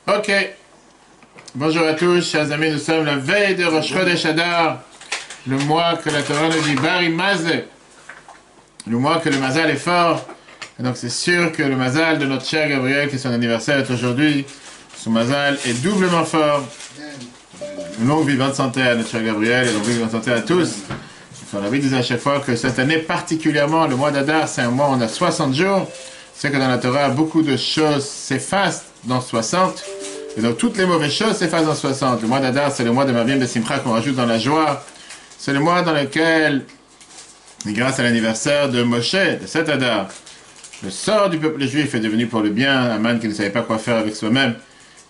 Ok. Bonjour à tous, chers amis, nous sommes la veille de Rosh Chodesh Adar, le mois que la Torah nous dit Bari Mazle, le mois que le Mazal est fort. Et donc c'est sûr que le Mazal de notre cher Gabriel, qui son anniversaire est aujourd'hui, son Mazal est doublement fort. Une longue vivante santé à notre cher Gabriel et longue vivante santé à tous. On a dit à chaque fois que cette année particulièrement, le mois d'Adar, c'est un mois où on a 60 jours. C'est que dans la Torah, beaucoup de choses s'effacent dans 60. Et donc toutes les mauvaises choses s'effacent dans 60. Le mois d'Adar, c'est le mois de Mavim Besimcha qu'on rajoute dans la joie. C'est le mois dans lequel, grâce à l'anniversaire de Moshe, de cet Adar, le sort du peuple juif est devenu pour le bien. Aman qui ne savait pas quoi faire avec soi-même,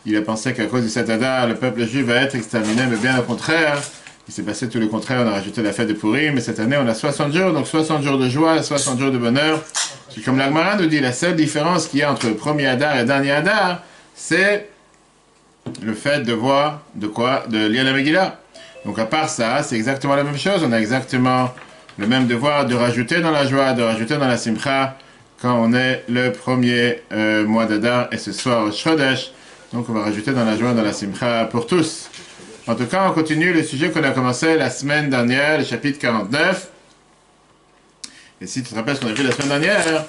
il a pensé qu'à cause de cet Adar, le peuple juif va être exterminé, mais bien au contraire. Il s'est passé tout le contraire, on a rajouté la fête de Purim, mais cette année on a 60 jours, donc 60 jours de joie, 60 jours de bonheur. Et comme la Gemara nous dit, la seule différence qu'il y a entre le premier Adar et le dernier Adar, c'est le fait de voir de lire la Megillah. Donc à part ça, c'est exactement la même chose, on a exactement le même devoir de rajouter dans la joie, de rajouter dans la Simcha, quand on est le premier mois d'Adar, et ce soir au Chodesh, donc on va rajouter dans la joie, dans la Simcha pour tous. En tout cas, on continue le sujet qu'on a commencé la semaine dernière, le chapitre 49. Et si tu te rappelles ce qu'on a vu la semaine dernière,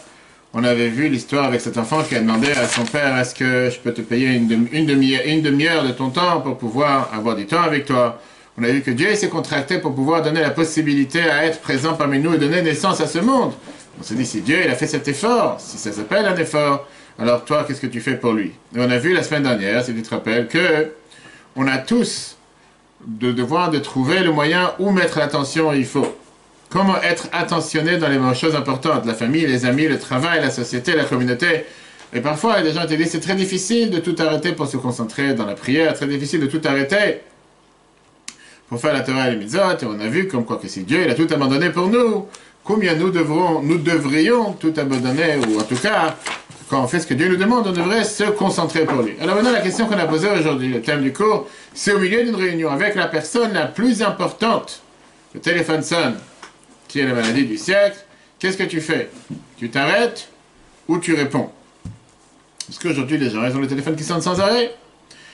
on avait vu l'histoire avec cet enfant qui a demandé à son père, est-ce que je peux te payer une demi-heure de ton temps pour pouvoir avoir du temps avec toi? On a vu que Dieu s'est contracté pour pouvoir donner la possibilité à être présent parmi nous et donner naissance à ce monde. On s'est dit, si Dieu il a fait cet effort, si ça s'appelle un effort, alors toi, qu'est-ce que tu fais pour lui? Et on a vu la semaine dernière, si tu te rappelles, que on a tous de devoir de trouver le moyen où mettre l'attention il faut. Comment être attentionné dans les choses importantes, la famille, les amis, le travail, la société, la communauté. Et parfois, il y a des gens qui disent c'est très difficile de tout arrêter pour se concentrer dans la prière, très difficile de tout arrêter pour faire la Torah et les mitzvot. Et on a vu comme quoi que si Dieu il a tout abandonné pour nous, combien nous devrions tout abandonner, ou en tout cas, quand on fait ce que Dieu nous demande, on devrait se concentrer pour lui. Alors maintenant, la question qu'on a posée aujourd'hui, le thème du cours, c'est au milieu d'une réunion avec la personne la plus importante. Le téléphone sonne, qui est la maladie du siècle. Qu'est-ce que tu fais? Tu t'arrêtes ou tu réponds? Parce qu'aujourd'hui, les gens, ils ont le téléphone qui sonne sans arrêt.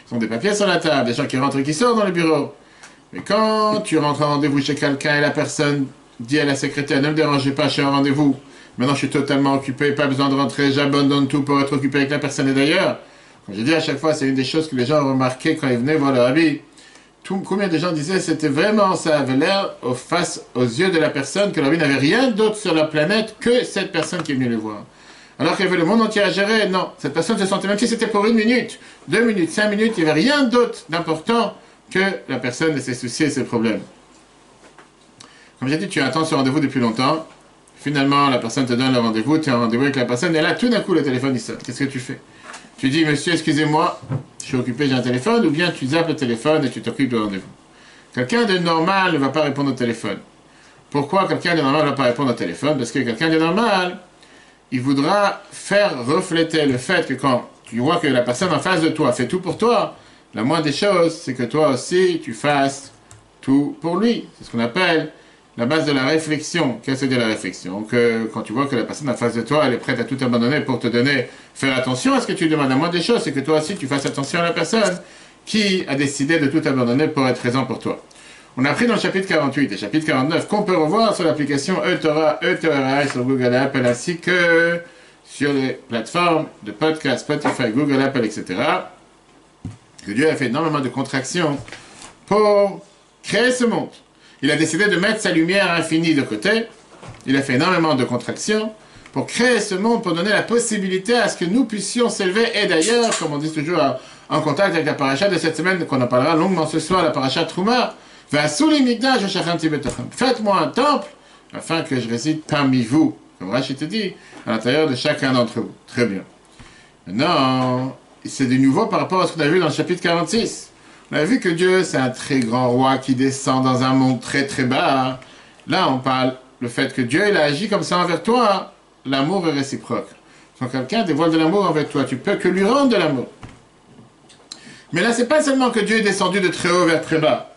Ils ont des papiers sur la table, des gens qui rentrent et qui sortent dans le bureau. Mais quand tu rentres en rendez-vous chez quelqu'un et la personne dit à la secrétaire, ne me dérangez pas, je suis en rendez-vous. Maintenant, je suis totalement occupé, pas besoin de rentrer, j'abandonne tout pour être occupé avec la personne. Et d'ailleurs, comme je dis à chaque fois, c'est une des choses que les gens ont remarqué quand ils venaient voir leur rabbi. Combien de gens disaient, c'était vraiment, ça avait l'air aux yeux de la personne, que leur rabbi n'avait rien d'autre sur la planète que cette personne qui est venue les voir. Alors qu'il y avait le monde entier à gérer, non. Cette personne se sentait, même si c'était pour 1 minute, 2 minutes, 5 minutes, il n'y avait rien d'autre d'important que la personne et ses soucis et ses problèmes. Comme j'ai dit, tu attends ce rendez-vous depuis longtemps. Finalement, la personne te donne le rendez-vous, tu es en rendez-vous avec la personne, et là, tout d'un coup, le téléphone, il sonne. Qu'est-ce que tu fais? Tu dis, monsieur, excusez-moi, je suis occupé, j'ai un téléphone, ou bien tu zappes le téléphone et tu t'occupes du rendez-vous. Quelqu'un de normal ne va pas répondre au téléphone. Pourquoi quelqu'un de normal ne va pas répondre au téléphone? Parce que quelqu'un de normal, il voudra faire refléter le fait que quand tu vois que la personne en face de toi fait tout pour toi, la moindre des choses, c'est que toi aussi, tu fasses tout pour lui. C'est ce qu'on appelle la base de la réflexion. Qu'est-ce que c'est la réflexion? Que quand tu vois que la personne en face de toi, elle est prête à tout abandonner pour te donner, faire attention à ce que tu demandes. La moindre des choses, c'est que toi aussi, tu fasses attention à la personne qui a décidé de tout abandonner pour être présent pour toi. On a appris dans le chapitre 48 et chapitre 49 qu'on peut revoir sur l'application eTorah, sur Google Apple, ainsi que sur les plateformes de podcast, Spotify, Google Apple, etc. Que Dieu a fait énormément de contractions pour créer ce monde. Il a décidé de mettre sa lumière infinie de côté. Il a fait énormément de contractions pour créer ce monde, pour donner la possibilité à ce que nous puissions s'élever. Et d'ailleurs, comme on dit toujours en contact avec la paracha de cette semaine, qu'on en parlera longuement ce soir, la paracha Trouma, faites-moi un temple afin que je réside parmi vous. Comme Rachid te dit, à l'intérieur de chacun d'entre vous. Très bien. Maintenant, c'est de nouveau par rapport à ce qu'on a vu dans le chapitre 46. On a vu que Dieu, c'est un très grand roi qui descend dans un monde très très bas. Là, on parle le fait que Dieu, il a agi comme ça envers toi. L'amour est réciproque. Quand quelqu'un dévoile de l'amour envers toi, tu peux que lui rendre de l'amour. Mais là, c'est pas seulement que Dieu est descendu de très haut vers très bas.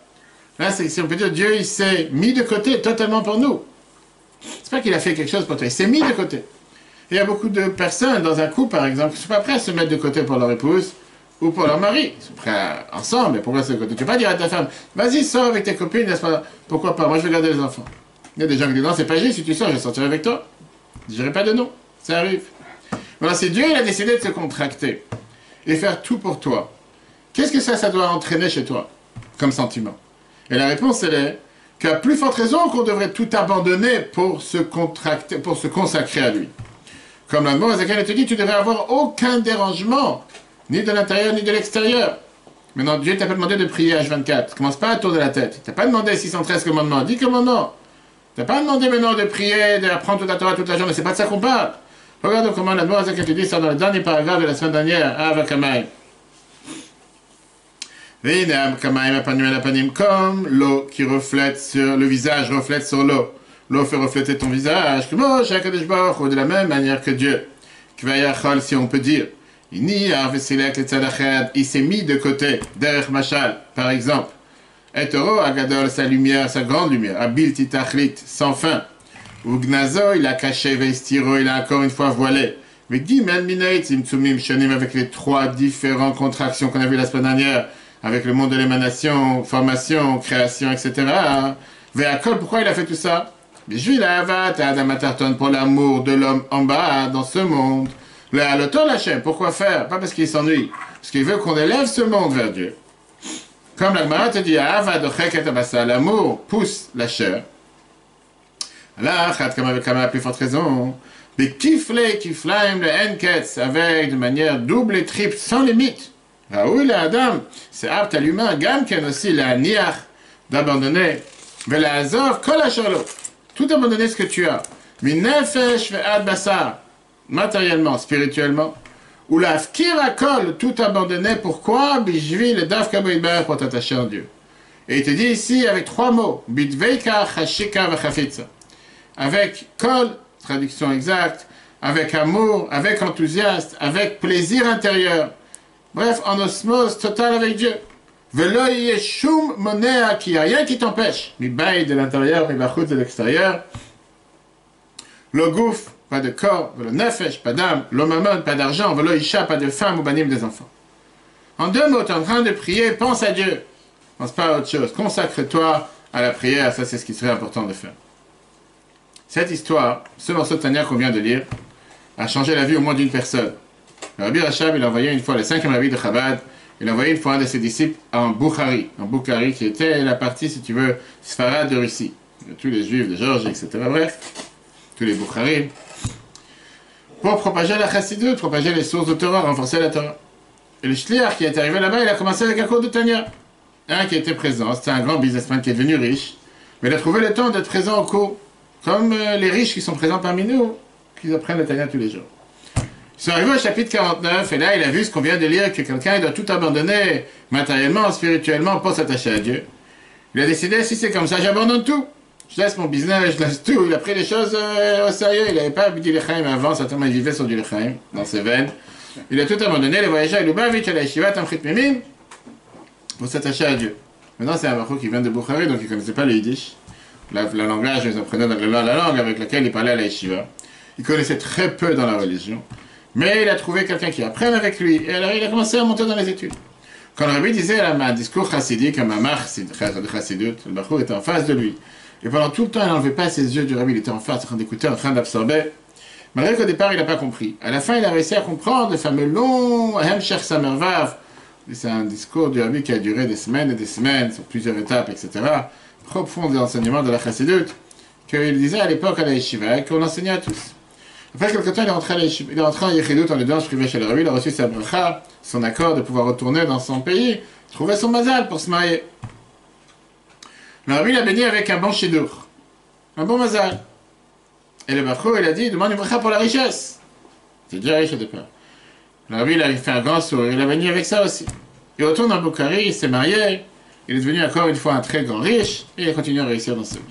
Là, c'est, si on peut dire, Dieu, il s'est mis de côté totalement pour nous. C'est pas qu'il a fait quelque chose pour toi, il s'est mis de côté. Et il y a beaucoup de personnes dans un couple, par exemple, qui ne sont pas prêts à se mettre de côté pour leur épouse, ou pour leur mari. Ils sont prêts ensemble, mais pourquoi c'est le côté? Tu ne peux pas dire à ta femme, vas-y, sors avec tes copines, n'est-ce pas? Pourquoi pas? Moi, je vais garder les enfants. Il y a des gens qui disent, non, c'est pas juste, si tu sors, je sortirai avec toi. Je dirai pas de non, ça arrive. Voilà, c'est Dieu, il a décidé de se contracter et faire tout pour toi. Qu'est-ce que ça doit entraîner chez toi comme sentiment? Et la réponse, elle est qu'à plus forte raison qu'on devrait tout abandonner pour se contracter, pour se consacrer à lui. Comme l'Admor Azaken te dit, tu devrais avoir aucun dérangement, ni de l'intérieur, ni de l'extérieur. Maintenant, Dieu t'a pas demandé de prier H24. Commence pas à tourner la tête. Il t'a pas demandé 613 commandements. 10 commandements. Il t'a pas demandé maintenant de prier, d'apprendre toute la Torah toute la journée. C'est pas de ça qu'on parle. Regarde comment l'Admor Azaken te dit ça dans le dernier paragraphe de la semaine dernière, à Avakamai. Comme l'eau qui reflète sur le visage, reflète sur l'eau. L'eau fait refléter ton visage. De la même manière que Dieu. Si on peut dire. Il s'est mis de côté. Derech Machal, par exemple. Et Toro Agadol, sa lumière, sa grande lumière. Abil Titachlit, sans fin. Ou Gnazo, il a caché. Vestiro, il a encore une fois voilé. Mais Gimel Minait, Imtsumim Shonim, avec les trois différentes contractions qu'on a vues la semaine dernière. Avec le monde de l'émanation, formation, création, etc. Ve'akol, pourquoi il a fait tout ça? Pour l'amour de l'homme en bas, dans ce monde. Pourquoi faire? Pas parce qu'il s'ennuie. Parce qu'il veut qu'on élève ce monde vers Dieu. Comme la Gemara te dit, l'amour pousse la chair. Alors, comme avec la plus forte raison, des kiflaim, le enketz, avec de manière double et triple, sans limite. Raoul et Adam, c'est apte à l'humain, Gamken aussi, la niach, d'abandonner, mais la azov, kol hashalo, tout abandonner ce que tu as, min nefesh ve'ad basar, matériellement, spirituellement, ou la fkira kol, tout abandonner, pourquoi? Bijvi le daf kaboïber, pour t'attacher en Dieu. Et il te dit ici, avec trois mots, bitveika, chashika, vachafitza, avec kol, traduction exacte, avec amour, avec enthousiasme, avec plaisir intérieur. Bref, en osmose totale avec Dieu. Velo yeshum monea, qui a rien qui t'empêche. Mi bail de l'intérieur, mi bachut de l'extérieur. Le gouffre, pas de corps. Le nefesh, pas d'âme. Le mammon, pas d'argent. Velo isha, pas de femme ou banim des enfants. En deux mots, tu es en train de prier, pense à Dieu. Pense pas à autre chose. Consacre-toi à la prière, ça c'est ce qui serait important de faire. Cette histoire, ce morceau de Tania qu'on vient de lire, a changé la vie au moins d'une personne. Le Rabbi Rachab, il a envoyé une fois le 5e rabbi de Chabad, il a envoyé une fois un de ses disciples en Bukhari qui était la partie, si tu veux, Sfarad de Russie. Tous les juifs de Géorgie, etc. Bref, tous les Bukharim, pour propager la Chassidut, propager les sources de Torah, renforcer la Torah. Et le Shliach qui est arrivé là-bas, il a commencé avec un cours de Tania. Un qui était présent, c'était un grand businessman qui est devenu riche, mais il a trouvé le temps d'être présent au cours, comme les riches qui sont présents parmi nous, qui apprennent le Tania tous les jours. Ils sont arrivés au chapitre 49, et là, il a vu ce qu'on vient de lire, que quelqu'un doit tout abandonner, matériellement, spirituellement, pour s'attacher à Dieu. Il a décidé, si c'est comme ça, j'abandonne tout. Je laisse mon business, je laisse tout. Il a pris les choses au sérieux. Il n'avait pas du Lechaim avant, certainement il vivait sur du Lechaim, dans ses veines. Il a tout abandonné, les voyageurs à Lubavitch, à la Yeshiva, Tamchit Mimim, pour s'attacher à Dieu. Maintenant, c'est un Baruch qui vient de Bukhari, donc il ne connaissait pas le Yiddish. La langage, ils apprenaient la langue avec laquelle il parlait à la Yeshiva. Il connaissait très peu dans la religion. Mais il a trouvé quelqu'un qui apprenne avec lui, et alors il a commencé à monter dans les études. Quand le rabbi disait un discours chassidique, un mamar de chassidut, le bachour était en face de lui. Et pendant tout le temps, il n'enlevait pas ses yeux du rabbi, il était en face, en train d'écouter, en train d'absorber. Malgré qu'au départ, il n'a pas compris. À la fin, il a réussi à comprendre le fameux long Hemshech Samervav. C'est un discours du rabbi qui a duré des semaines et des semaines, sur plusieurs étapes, etc. Profond des enseignements de la chassidut, qu'il disait à l'époque à la yeshiva, qu'on enseignait à tous. Après quelque temps, il est rentré en Yechidut, en audience privée chez le rabbi, il a reçu sa bracha, son accord de pouvoir retourner dans son pays, trouver son mazal pour se marier. Le rabbi l'a béni avec un bon shidur, un bon mazal. Et le bachou, il a dit, demande une bracha pour la richesse. C'est déjà riche au départ. Le rabbi, il a fait un grand sourire, il a béni avec ça aussi. Il retourne en Bukhari, il s'est marié, il est devenu encore une fois un très grand riche, et il a continué à réussir dans sa vie.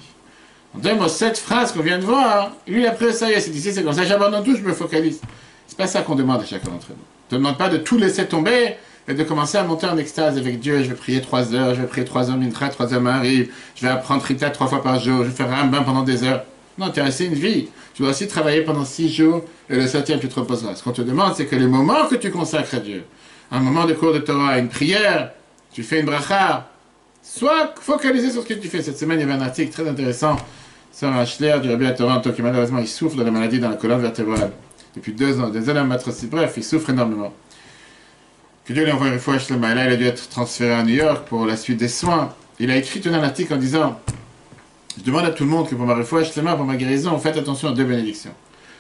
En deux mots, cette phrase qu'on vient de voir, lui, il a pris ça, il s'est dit, c'est comme ça, j'abandonne tout, je me focalise. C'est pas ça qu'on demande à chacun d'entre nous. On ne demande pas de tout laisser tomber et de commencer à monter en extase avec Dieu. Je vais prier 3 heures, je vais prier 3 heures Mintra, 3 heures Marie, je vais apprendre Rita 3 fois par jour, je vais faire un bain pendant des heures. Non, tu as assez une vie. Tu dois aussi travailler pendant 6 jours et le 7e, tu te reposeras. Ce qu'on te demande, c'est que les moments que tu consacres à Dieu, un moment de cours de Torah, une prière, tu fais une bracha, sois focalisé sur ce que tu fais. Cette semaine, il y avait un article très intéressant sur un Schler du Rabbi à Toronto qui malheureusement il souffre de la maladie dans la colonne vertébrale depuis 2 ans, des années aussi. Bref, il souffre énormément. Que Dieu lui envoie une fois Shlema. Et là, il a dû être transféré à New York pour la suite des soins. Il a écrit tout un article en disant: je demande à tout le monde que pour ma refoua Shlema, pour ma guérison, faites attention à 2 bénédictions.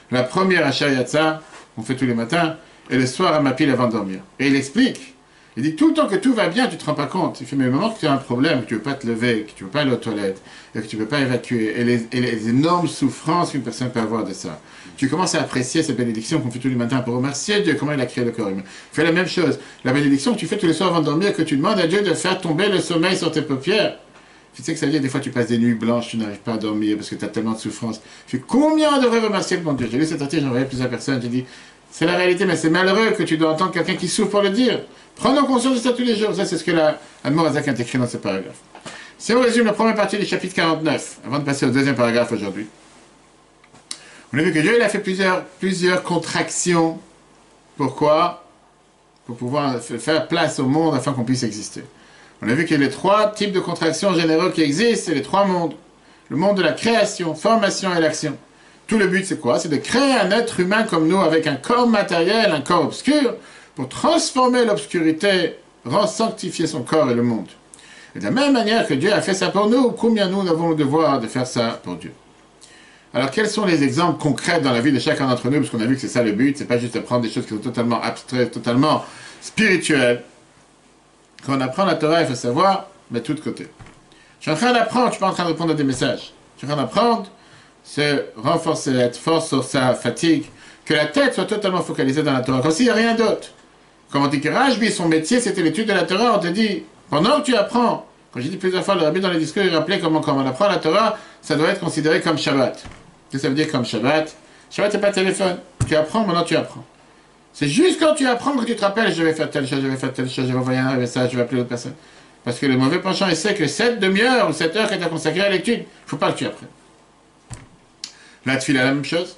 La première à Shariatza, on fait tous les matins, et le soir à ma pile avant de dormir. Et il explique. Il dit tout le temps que tout va bien, tu ne te rends pas compte. Il fait, mais au moment que tu as un problème, que tu ne veux pas te lever, que tu ne veux pas aller aux toilettes, et que tu ne veux pas évacuer, et les énormes souffrances qu'une personne peut avoir de ça, tu commences à apprécier cette bénédiction qu'on fait tous les matins pour remercier Dieu, comment il a créé le corps humain. Fais la même chose. La bénédiction que tu fais tous les soirs avant de dormir, que tu demandes à Dieu de faire tomber le sommeil sur tes paupières. Tu sais que ça veut dire, des fois tu passes des nuits blanches, tu n'arrives pas à dormir parce que tu as tellement de souffrance. Tu fais, combien on devrait remercier le bon Dieu? J'ai lu cet article, j'ai envoyé à plusieurs personnes, j'ai dit, c'est la réalité, mais c'est malheureux que tu dois entendre quelqu'un qui souffre pour le dire. Prenons conscience de ça tous les jours. Ça, c'est ce que Admor Azak a écrit dans ce paragraphe. Si on résume la première partie du chapitre 49, avant de passer au deuxième paragraphe aujourd'hui, on a vu que Dieu il a fait plusieurs contractions. Pourquoi? Pour pouvoir faire place au monde afin qu'on puisse exister. On a vu qu'il y a les 3 types de contractions généraux qui existent, c'est les 3 mondes. Le monde de la création, formation et l'action. Tout le but, c'est quoi? C'est de créer un être humain comme nous, avec un corps matériel, un corps obscur, pour transformer l'obscurité, sanctifier son corps et le monde. Et de la même manière que Dieu a fait ça pour nous, combien nous avons le devoir de faire ça pour Dieu? Alors, quels sont les exemples concrets dans la vie de chacun d'entre nous? Parce qu'on a vu que c'est ça le but, c'est pas juste apprendre des choses qui sont totalement abstraites, totalement spirituelles. Quand on apprend la Torah, il faut savoir mettre tout de côté. Je suis en train d'apprendre, je ne suis pas en train de répondre à des messages. Je suis en train d'apprendre, c'est renforcer, être fort sur sa fatigue, que la tête soit totalement focalisée dans la Torah, comme s'il n'y a rien d'autre. Comme on dit que Rajbi, son métier, c'était l'étude de la Torah, on te dit, pendant que tu apprends, quand j'ai dit plusieurs fois, le Rabbi dans les discours, il rappelait comment quand on apprend la Torah, ça doit être considéré comme Shabbat. Qu'est-ce que ça veut dire comme Shabbat? Shabbat, c'est pas téléphone. Tu apprends, maintenant tu apprends. C'est juste quand tu apprends que tu te rappelles, je vais faire telle chose, je vais faire telle chose, je vais envoyer un message, je vais appeler l'autre personne. Parce que le mauvais penchant, il sait que cette demi-heure ou cette heure que tu as consacrée à l'étude, il ne faut pas que tu apprennes. La tefila, la même chose.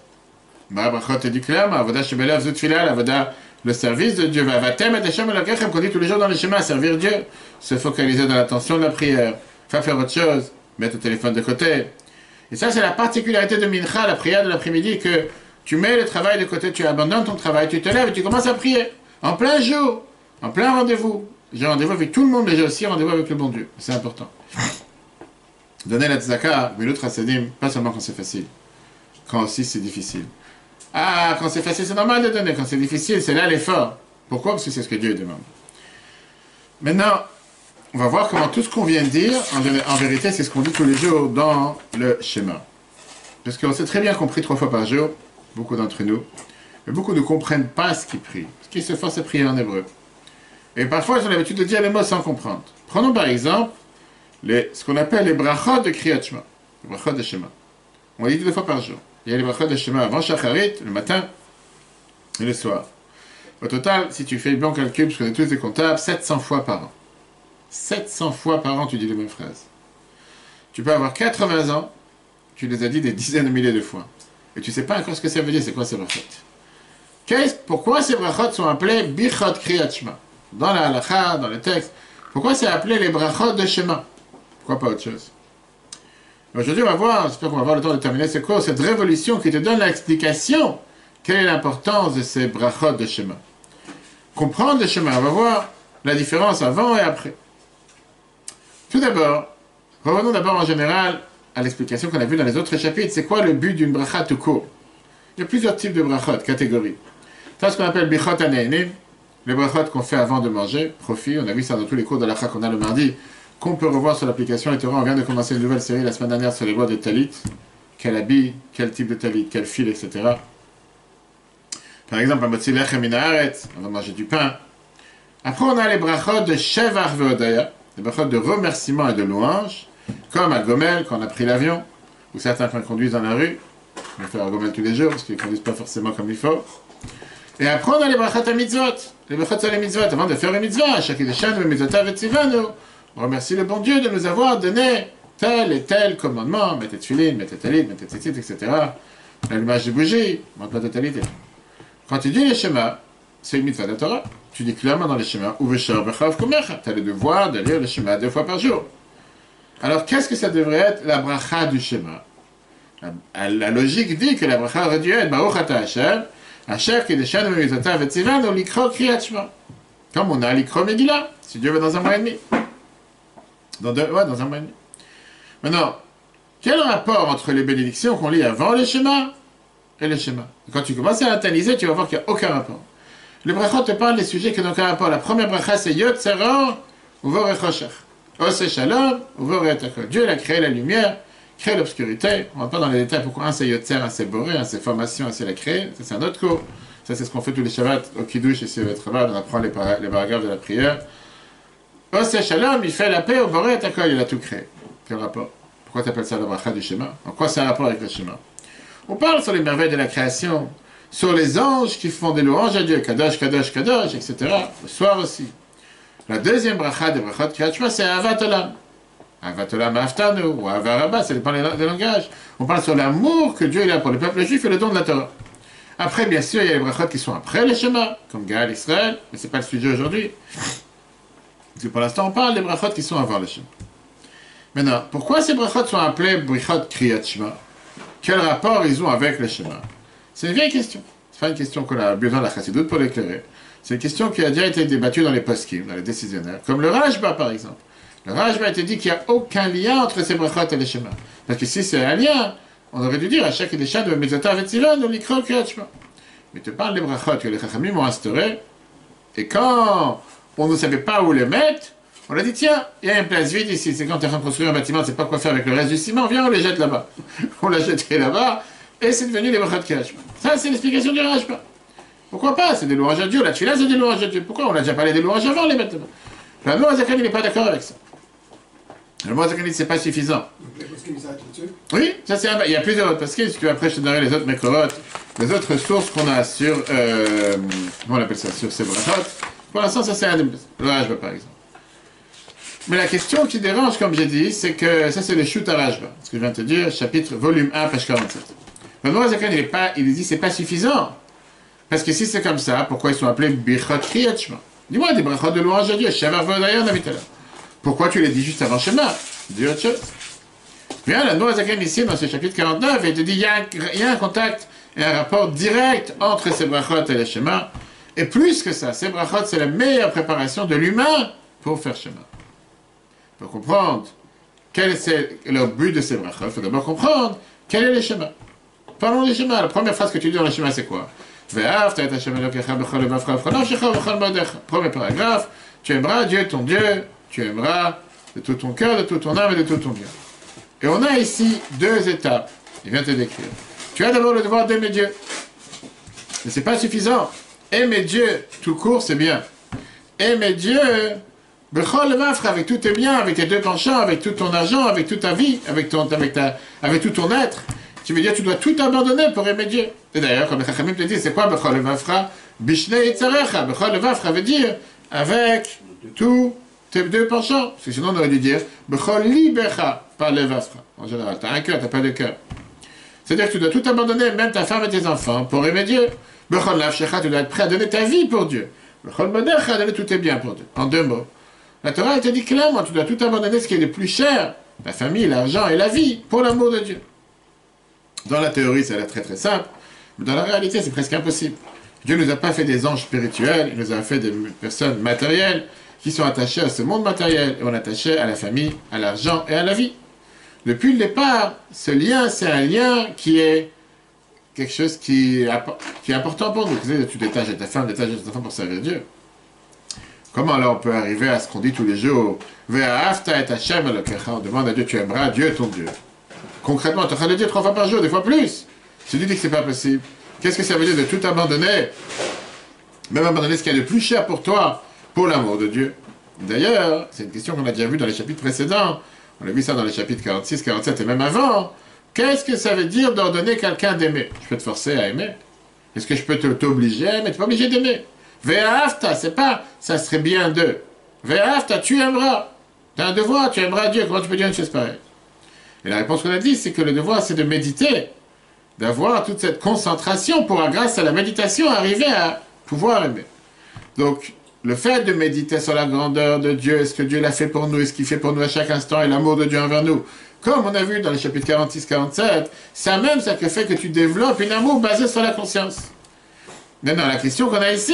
Le service de Dieu, qu'on dit tous les jours dans les schémas, servir Dieu, se focaliser dans l'attention de la prière, faire autre chose, mettre le téléphone de côté. Et ça, c'est la particularité de Mincha, la prière de l'après-midi, que tu mets le travail de côté, tu abandonnes ton travail, tu te lèves et tu commences à prier. En plein jour, en plein rendez-vous. J'ai rendez-vous avec tout le monde, mais j'ai aussi rendez-vous avec le bon Dieu. C'est important. Donner la tzaka, mais l'autre asadim, pas seulement quand c'est facile. Quand aussi c'est difficile. Ah, quand c'est facile, c'est normal de donner. Quand c'est difficile, c'est là l'effort. Pourquoi? Parce que c'est ce que Dieu demande. Maintenant, on va voir comment tout ce qu'on vient de dire, en vérité, c'est ce qu'on dit tous les jours dans le schéma. Parce qu'on sait très bien qu'on prie 3 fois par jour, beaucoup d'entre nous, mais beaucoup ne comprennent pas ce qu'ils prient, ce qu'ils se forcent à prier en hébreu. Et parfois, ils ont l'habitude de dire les mots sans comprendre. Prenons par exemple ce qu'on appelle les brachot de Kriyat Shema, les brachot de Shema. On les dit 2 fois par jour. Il y a les brachot de Shema avant Shacharit, le matin et le soir. Au total, si tu fais le bon calcul, parce qu'on est tous des comptables, 700 fois par an. 700 fois par an, tu dis les mêmes phrases. Tu peux avoir 80 ans, tu les as dit des dizaines de milliers de fois. Et tu ne sais pas encore ce que ça veut dire, c'est quoi ces brachot. Pourquoi ces brachot sont appelés Bichot Kriyat Shema? Dans la halakha, dans le texte, pourquoi c'est appelé les brachot de Shema? Pourquoi pas autre chose? Aujourd'hui, on va voir, j'espère qu'on va avoir le temps de terminer ce cours, cette révolution qui te donne l'explication. Quelle est l'importance de ces brachot de Shema? Comprendre le Shema, on va voir la différence avant et après. Tout d'abord, revenons d'abord en général à l'explication qu'on a vue dans les autres chapitres. C'est quoi le but d'une bracha tout court? Il y a plusieurs types de brachot, catégories. Ça, ce qu'on appelle bichot aneinim, les brachot qu'on fait avant de manger, profit, on a vu ça dans tous les cours de l'Alakha qu'on a le mardi, qu'on peut revoir sur l'application Torah. On vient de commencer une nouvelle série la semaine dernière sur les lois des talit, quel habit, quel type de talit, quel fil, etc. Par exemple, un motzi lechem min haaretz, on va manger du pain. Après, on a les brachot de shevach ve'odaya, les brachot de remerciement et de louange, comme à Gomel, quand on a pris l'avion, ou certains quand ils conduisent dans la rue. On va faire à Gomel tous les jours, parce qu'ils ne conduisent pas forcément comme il faut. Et après, on a les brachot à mitzvot, les brachot à les mitzvot, avant de faire les mitzvot, chacun des chaînes, mitzvotav et tzivanu. On remercie le bon Dieu de nous avoir donné tel et tel commandement, mettez tefillin, mettez talit, mettez tzitzit, etc. L'allumage de bougies, montre pas de talit. Quand tu dis le schéma, c'est une mitzvah de la Torah. Tu dis clairement dans les schémas, tu as le devoir de lire le schéma 2 fois par jour. Alors, qu'est-ce que ça devrait être la bracha du schéma? La logique dit que la bracha aurait dû être Baruch Ata Hashem, Asher Kedeshanu Mitzvotav Vetzivanu Likro Kriyat Shema. Comme on a Likro Megillah, si Dieu veut, dans un mois et demi. Dans un mois et demi. Maintenant, quel rapport entre les bénédictions qu'on lit avant le schéma et le schéma? Et quand tu commences à analyser, tu vas voir qu'il n'y a aucun rapport. Le brachot te parle des sujets qui n'ont aucun rapport. La première bracha, c'est Yot Tzeror Uvo Rechoshech. Ose Shalom Uvo Re'etakol. Dieu, il a créé la lumière, créé l'obscurité. On ne va pas dans les détails pourquoi un c'est Yotzer, un c'est Boré, un c'est formation, un c'est la créer. Ça, c'est un autre cours. Ça, c'est ce qu'on fait tous les Shabbats au Kiddush ici au Betrava. On apprend les paragraphes de la prière. Ose Shalom, il fait la paix au Boré Re'etakol. Il a tout créé. Quel rapport? Pourquoi tu appelles ça la bracha du schéma? En quoi c'est un rapport avec le schéma? On parle sur les merveilles de la création, sur les anges qui font des louanges à Dieu, Kadosh, Kadosh, Kadosh, etc. Le soir aussi. La deuxième bracha des brachot Kriyat Shema, c'est Ahavat Olam. Ahavat Olam Aftanu, ou Ahavat Rabba, ça dépend des langages. On parle sur l'amour que Dieu a pour le peuple juif et le don de la Torah. Après, bien sûr, il y a les brachot qui sont après le schéma, comme Gaal Israël, mais ce n'est pas le sujet aujourd'hui. Parce que pour l'instant, on parle des brachot qui sont avant le schéma. Maintenant, pourquoi ces brachot sont appelés brachot Kriyat Shema? Quel rapport ils ont avec le schéma? C'est une vieille question. Ce n'est pas une question qu'on a besoin de la chassidoute pour l'éclairer. C'est une question qui a déjà été débattue dans les poskim, dans les décisionnaires, comme le Rajba par exemple. Le Rajba a été dit qu'il n'y a aucun lien entre ces brachot et le schéma. Parce que si c'est un lien, on aurait dû dire à chaque échelle de Mitzvotav Vetzivanu Likro Kriyat Shema. Mais tu parles des brachot que les Chachamim ont instauré, et quand on ne savait pas où les mettre, on a dit, tiens, il y a une place vide ici. C'est quand tu es en train de construire un bâtiment, tu ne sais pas quoi faire avec le reste du ciment, viens, on les jette là-bas. On l'a jeté là-bas, et c'est devenu les brachot Kriyat Shema. Ça, c'est l'explication du Rajba. Pourquoi pas? C'est des louanges à Dieu. La tefila, c'est des louanges à Dieu. Pourquoi? On a déjà parlé des louanges avant, les mettre là-bas. Le Moazakan, il n'est pas d'accord avec ça. Le Moazakan, il dit, c'est pas suffisant. Oui, ça c'est il y a plusieurs autres poskim. Si tu veux, après, je te donnerai les autres mekorot, les autres sources qu'on a sur, comment on appelle ça, sur ces brachot. Pour l'instant, ça c'est un des, le Rajba, par exemple. Mais la question qui dérange, comme j'ai dit, c'est que ça c'est le Shut Rajba. Ce que je viens de te dire, chapitre, volume 1, page 47. Le Moazakan, il dit, c'est pas suffisant. Parce que si c'est comme ça, pourquoi ils sont appelés Birchot Kriyat Shema? Dis-moi, des brachot de louange à Dieu, Shavar Vodayon, on a vu tout à l'heure. Pourquoi tu les dis juste avant Shema? Dis autre chose. Bien, la Noazakem ici, dans ce chapitre 49, il te dit, il y a un contact et un rapport direct entre ces brachot et les Shema. Et plus que ça, ces brachot, c'est la meilleure préparation de l'humain pour faire Shema. Pour comprendre quel est le but de ces brachot, il faut d'abord comprendre quel est le Shema. Parlons des Shema. La première phrase que tu dis dans le Shema, c'est quoi? Premier paragraphe, tu aimeras Dieu ton Dieu, tu aimeras de tout ton cœur, de toute ton âme et de tout ton bien. Et on a ici deux étapes, il vient te décrire. Tu as d'abord le devoir d'aimer Dieu. Mais ce n'est pas suffisant. Aimer Dieu tout court, c'est bien. Aimer Dieu, avec tous tes biens, avec tes deux penchants, avec tout ton argent, avec toute ta vie, avec tout ton être. Tu veux dire, tu dois tout abandonner pour aimer Dieu. Et d'ailleurs, comme le Chachamim te dit, c'est quoi Bechol Levavcha? Bishne Yitzarecha. Bechol Levavcha veut dire avec tous tes deux penchants. Parce que sinon, on aurait dû dire Bechol Libecha, pas Levavcha. En général, tu as un cœur, tu n'as pas de cœur. C'est-à-dire que tu dois tout abandonner, même ta femme et tes enfants, pour aimer Dieu. Bechol Lavshecha, tu dois être prêt à donner ta vie pour Dieu. Bechol Modecha, donner tous tes biens pour Dieu. En deux mots. La Torah, elle te dit clairement, tu dois tout abandonner ce qui est le plus cher, la famille, l'argent et la vie, pour l'amour de Dieu. Dans la théorie, ça a l'air très très simple, mais dans la réalité, c'est presque impossible. Dieu ne nous a pas fait des anges spirituels, il nous a fait des personnes matérielles qui sont attachées à ce monde matériel, et on est attaché à la famille, à l'argent et à la vie. Depuis le départ, ce lien, c'est un lien qui est quelque chose qui est important pour nous. Tu détaches de ta femme, détaches de ta femme pour servir Dieu. Comment alors on peut arriver à ce qu'on dit tous les jours, on demande à Dieu, tu aimeras Dieu ton Dieu. Concrètement, tu es en train de dire 3 fois par jour, des fois plus. Tu dis que c'est pas possible. Qu'est-ce que ça veut dire de tout abandonner? Même abandonner ce qui est le plus cher pour toi, pour l'amour de Dieu. D'ailleurs, c'est une question qu'on a déjà vue dans les chapitres précédents. On a vu ça dans les chapitres 46, 47 et même avant. Qu'est-ce que ça veut dire d'ordonner quelqu'un d'aimer? Je peux te forcer à aimer. Est-ce que je peux t'obliger à aimer? Tu n'es pas obligé d'aimer. Ve'afta, c'est pas, ça serait bien de. Ve'afta, tu aimeras. Tu as un devoir, tu aimeras Dieu. Comment tu peux dire une chose pareille? Et la réponse qu'on a dit, c'est que le devoir, c'est de méditer, d'avoir toute cette concentration pour, grâce à la méditation, arriver à pouvoir aimer. Donc, le fait de méditer sur la grandeur de Dieu, ce que Dieu l'a fait pour nous, et ce qu'il fait pour nous à chaque instant, et l'amour de Dieu envers nous, comme on a vu dans les chapitres 46-47, c'est même ça qui fait que tu développes un amour basé sur la conscience. Maintenant, la question qu'on a ici,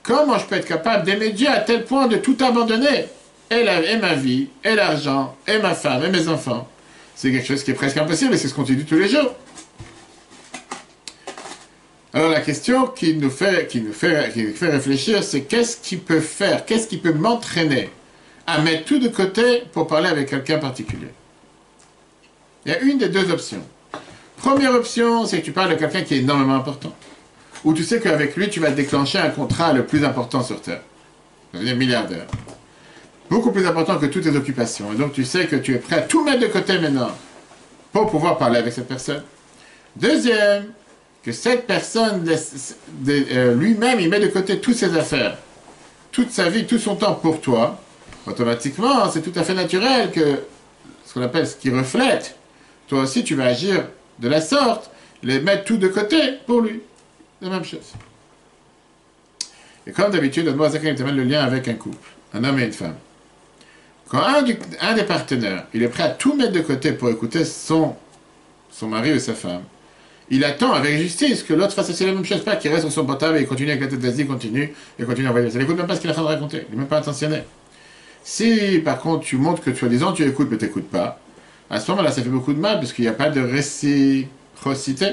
comment je peux être capable d'aimer Dieu à tel point de tout abandonner, et ma vie, et l'argent, et ma femme, et mes enfants? C'est quelque chose qui est presque impossible, et c'est ce qu'on dit tous les jours. Alors la question qui nous fait réfléchir, c'est qu'est-ce qui peut faire, qu'est-ce qui peut m'entraîner à mettre tout de côté pour parler avec quelqu'un particulier? Il y a une des deux options. Première option, c'est que tu parles de quelqu'un qui est énormément important. Ou tu sais qu'avec lui, tu vas déclencher un contrat le plus important sur Terre. Tu vas devenir milliardaire. Beaucoup plus important que toutes tes occupations. Et donc tu sais que tu es prêt à tout mettre de côté maintenant pour pouvoir parler avec cette personne. Deuxième, que cette personne, lui-même, il met de côté toutes ses affaires, toute sa vie, tout son temps pour toi. Automatiquement, c'est tout à fait naturel que ce qu'on appelle ce qui reflète, toi aussi tu vas agir de la sorte, les mettre tout de côté pour lui. La même chose. Et comme d'habitude, on voit le lien avec un couple, un homme et une femme. Quand un des partenaires, il est prêt à tout mettre de côté pour écouter son mari ou sa femme, il attend avec justice que l'autre fasse aussi la même chose, pas qu'il reste sur son portable et il continue avec la tête d'Asie, continue à envoyer. Il n'écoute même pas ce qu'il est en train de raconter, il n'est même pas attentionné. Si par contre tu montres que soi-disant tu écoutes mais tu n'écoutes pas, à ce moment-là ça fait beaucoup de mal parce qu'il n'y a pas de réciprocité.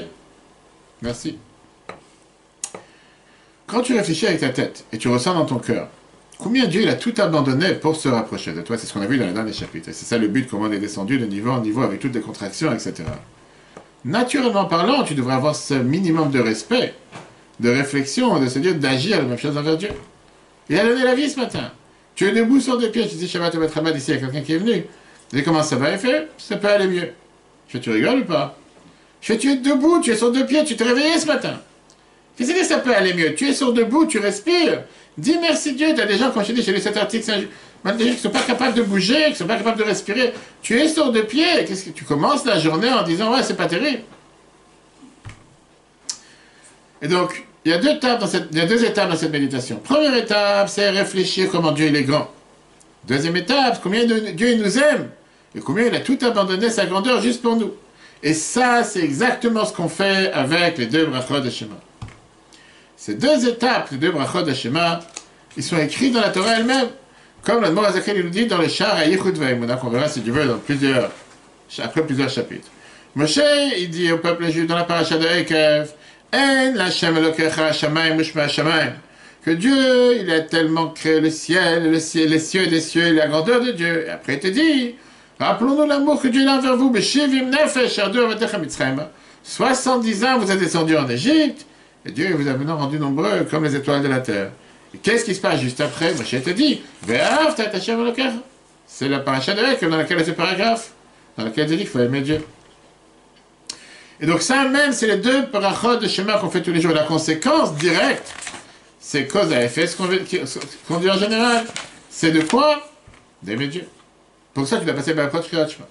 Merci. Quand tu réfléchis avec ta tête et tu ressens dans ton cœur combien Dieu il a tout abandonné pour se rapprocher de toi, c'est ce qu'on a vu dans les derniers chapitres. Et c'est ça le but, comment on est descendu de niveau en niveau avec toutes les contractions, etc. Naturellement parlant, tu devrais avoir ce minimum de respect, de réflexion, de se dire d'agir la même chose envers Dieu. Il a donné la vie ce matin. Tu es debout sur deux pieds, tu dis Shabbat Shabbat Shabbat, ici il y a quelqu'un qui est venu. Et comment ça va? Il fait, ça peut aller mieux. Je fais, tu rigoles ou pas? Je fais, tu es debout, tu es sur deux pieds, tu t'es réveillé ce matin. Qu'est-ce que ça peut aller mieux? Tu es sur debout, tu respires. Dis merci Dieu, tu as des gens, comme je te dis, j'ai lu cet article, des gens qui ne sont pas capables de bouger, qui ne sont pas capables de respirer. Tu es sur deux pieds, qu'est-ce que tu commences la journée en disant, ouais, c'est pas terrible. Et donc, il y a deux étapes dans cette méditation. Première étape, c'est réfléchir comment Dieu il est grand. Deuxième étape, combien Dieu il nous aime, et combien il a tout abandonné sa grandeur juste pour nous. Et ça, c'est exactement ce qu'on fait avec les deux brachot de Shema. Ces deux étapes, les deux brachot de Shema, ils sont écrits dans la Torah elle-même, comme l'Admor Azakel nous dit dans le Shar à Yichud Ve'emunah, qu'on verra si Dieu veut après plusieurs chapitres. Moshe, il dit au peuple juif dans la paracha de Ekev, En l'Hashem Elokecha Shamayim Ushma Shamayim, que Dieu, il a tellement créé le ciel, les cieux et les cieux, et la grandeur de Dieu. Et après il te dit, rappelons-nous l'amour que Dieu a envers vous, Beshivim Nefesh Ardu Avatecha Mitzrayim. 70 ans vous êtes descendus en Égypte, et Dieu vous a maintenant rendus nombreux comme les étoiles de la terre. Et qu'est-ce qui se passe juste après? Moshe te dit, Ve'ahavta et Hashem Elokecha. C'est la paracha de Ekev dans laquelle est ce paragraphe, dans lequel il dit qu'il faut aimer Dieu. Et donc ça même, c'est les deux brachot de Shema qu'on fait tous les jours. La conséquence directe, c'est cause à effet, ce qu'on dit en général. C'est de quoi? D'aimer Dieu. Pour ça, tu dois passer par la brachot Kriyat Shema.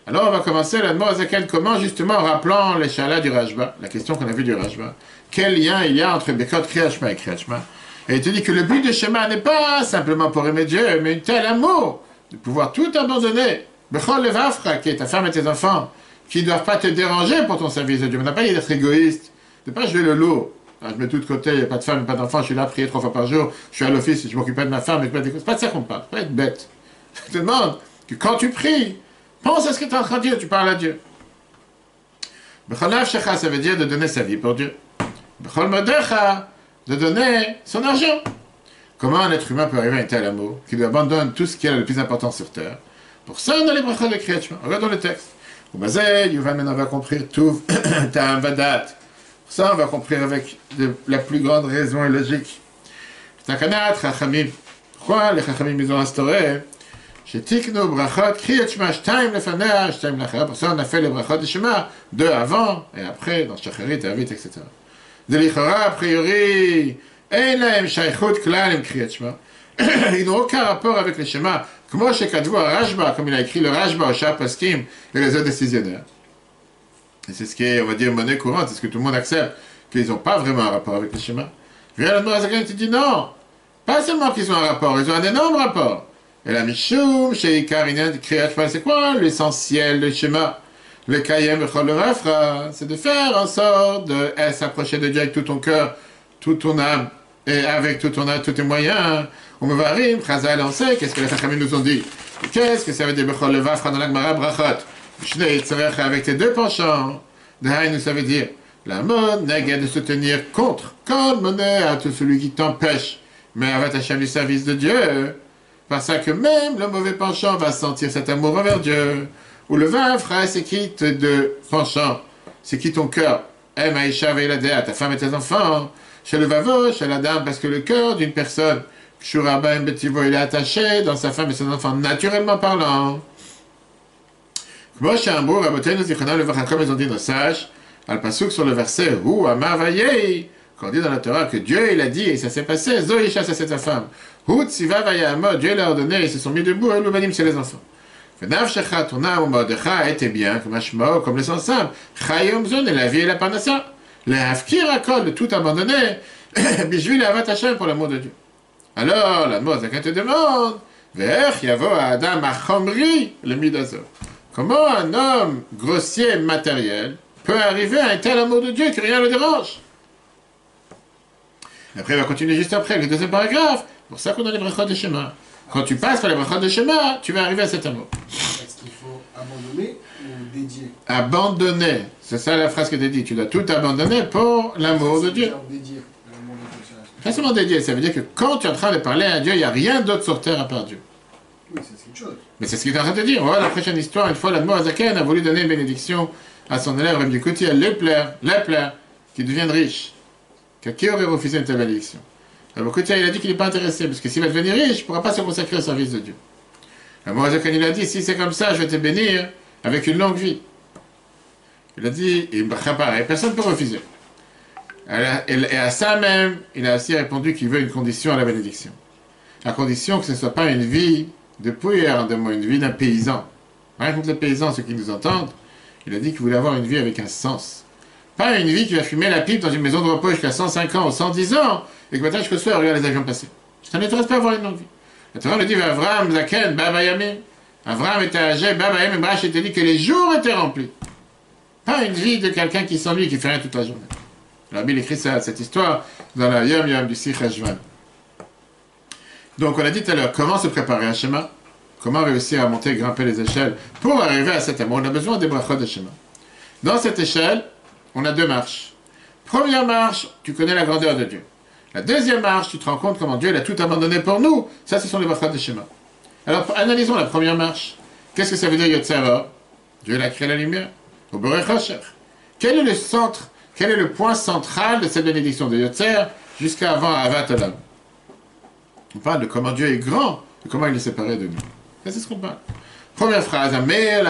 Alors on va commencer l'Admor Azakel, comment justement en rappelant les shalas du Rashba, la question qu'on a vue du Rashba. Quel lien il y a entre Bekot Kriyat Shema et Kriyat Shema? Et il te dit que le but de Shema n'est pas simplement pour aimer Dieu, mais un tel amour, de pouvoir tout abandonner. Bechol Levavcha, qui est ta femme et tes enfants, qui ne doivent pas te déranger pour ton service de Dieu. On n'a pas dit d'être égoïste, de ne pas jouer le lot. Alors, je mets tout de côté, il n'y a pas de femme, pas d'enfant, je suis là à prier 3 fois par jour, je suis à l'office, je m'occupe pas de ma femme, c'est pas de ça qu'on parle, pas être bête. Je te demande que quand tu pries, pense à ce que tu es en train de dire, tu parles à Dieu. Bechol Nafshecha, ça veut dire de donner sa vie pour Dieu. Bechol Modecha, de donner son argent. Comment un être humain peut arriver à un tel amour, qu'il abandonne tout ce qui est le plus important sur terre? Pour ça, on a les brachot de Kriyat Shema. Regarde dans le texte. Maintenant, on va comprendre tout. T'as un vadat. Pour ça, on va comprendre avec la plus grande raison et logique. Takanat, Chachamim. Pourquoi les Chachamim ils ont instauré? Shetiknu brachot Kriyat Shema shtaim lefanea, shtaim lachera. Pour ça, on a fait les brachot de Shema, 2 avant et après, dans Shacharit, Avit, etc. De l'Ichora, a priori, en lahem shaychut klal im Kriyat Shema. Ils n'ont aucun rapport avec le Shema. Comment chez Kadvu à Rashba, comme il a écrit le Rashba au Shah Paskim et les autres décisionnaires. Et c'est ce qui est, on va dire, monnaie courante, c'est ce que tout le monde accepte, qu'ils n'ont pas vraiment un rapport avec le Shema. Viens l'Admor Azakel te dit non, Pas seulement qu'ils ont un rapport, ils ont un énorme rapport. Et la Mishum, chez Karina, c'est quoi l'essentiel du schéma? Le Kayem Rafra, c'est de faire en sorte de s'approcher de Dieu avec tout ton cœur, toute ton âme, et avec tout ton âme, tous tes moyens. On me va rire, Chazal, on sait, qu'est-ce que les Chachamim nous ont dit? Qu'est-ce que ça veut dire Bechol Levafra dans l'Agmara Brachot? Shnei Tzarech avec tes deux penchants. Dahaï, ça veut dire la monnaie de se tenir contre. Quand monnaie à tout celui qui t'empêche, mais avec Hachem du service de Dieu. Parce que même le mauvais penchant va sentir cet amour envers Dieu. Ou le vin, frère, c'est qui tes deux penchants? C'est qui ton cœur? Aime Aïcha Veiladea, ta femme et tes enfants. Chez le vavo, chez la dame, parce que le cœur d'une personne, Shurabim Betivo, il est attaché dans sa femme et ses enfants, naturellement parlant. Moi, chez Ambour, à Boté, nous le Vachakom, ils ont dit nos sages, al Pasuk sur le verset, ou Amavayei, quand on dit dans la Torah que Dieu, il a dit, et ça s'est passé, Zoïcha, ça c'est ta femme. Ou Tsiva Vayama, Dieu l'a ordonné, ils se sont mis debout, et l'Ubanim, c'est les enfants. Venavshecha, ton âme, Modecha, était bien, comme Hashmo, comme le sens simple. Chayom Zon, et la vie et la panassa. Le Hafkir Akol, de tout abandonner, Bijui la Avat Hashem pour l'amour de Dieu. Alors, la Mozaka te demande, Ve'ech Yavo Adam Achomri, le Midazor. Comment un homme grossier matériel peut arriver à un tel amour de Dieu que rien ne le dérange? Après, il va continuer juste après, le deuxième paragraphe. C'est pour ça qu'on a les brachot de schéma. Quand tu passes par les brachot de schéma, tu vas arriver à cet amour. Est-ce qu'il faut abandonner ou dédier? Abandonner, c'est ça la phrase que tu as dit. Tu dois tout abandonner pour l'amour de Dieu. Dédier, l'amour de Dieu. Pas seulement dédier, ça veut dire que quand tu es en train de parler à Dieu, il n'y a rien d'autre sur terre à part Dieu. Oui, c'est une chose. Mais c'est ce qu'il est en train de dire. Voilà la prochaine histoire. Une fois, l'Admo Azaken a voulu donner une bénédiction à son élève Rabbi Yekouti à Lepler, qui devient riche. Qui aurait refusé une telle bénédiction? Rabbi Yekouti, il a dit qu'il n'est pas intéressé, parce que s'il va devenir riche, il ne pourra pas se consacrer au service de Dieu. L'Admo Azaken, il a dit, si c'est comme ça, je vais te bénir avec une longue vie. Il a dit, il me pareil, personne ne peut refuser. Et à ça même, il a aussi répondu qu'il veut une condition à la bénédiction. À condition que ce ne soit pas une vie de pouillère, une vie d'un paysan. Rien contre les paysans, ceux qui nous entendent, il a dit qu'il voulait avoir une vie avec un sens. Pas une vie qui va fumer la pipe dans une maison de repos jusqu'à 105 ans ou 110 ans, et que matin jusqu'au soir, regarde les avions passer. Ça n'intéresse pas à avoir une longue vie. La Torah nous dit, Avram, Zaken, Baba Yamim. Avram était âgé, Baba Yamim, Brach était dit que les jours étaient remplis. Pas une vie de quelqu'un qui s'ennuie, qui fait rien toute la journée. La Bible écrit ça, cette histoire, dans la Yom Yom du Sikh Hashvan. Donc on a dit tout à l'heure, comment se préparer un schéma? Comment réussir à monter, grimper les échelles pour arriver à cet amour? On a besoin des brachot de schéma. Dans cette échelle, on a deux marches. Première marche, tu connais la grandeur de Dieu. La deuxième marche, tu te rends compte comment Dieu l'a tout abandonné pour nous. Ça, ce sont les brachot de schéma. Alors, analysons la première marche. Qu'est-ce que ça veut dire Yotzera? Dieu a créé la lumière. Au Borech Hosher. Quel est le centre, quel est le point central de cette bénédiction de Yotzer jusqu'à avant Avat Olam? On parle de comment Dieu est grand, de comment il est séparé de nous. C'est ce qu'on parle. Première phrase, il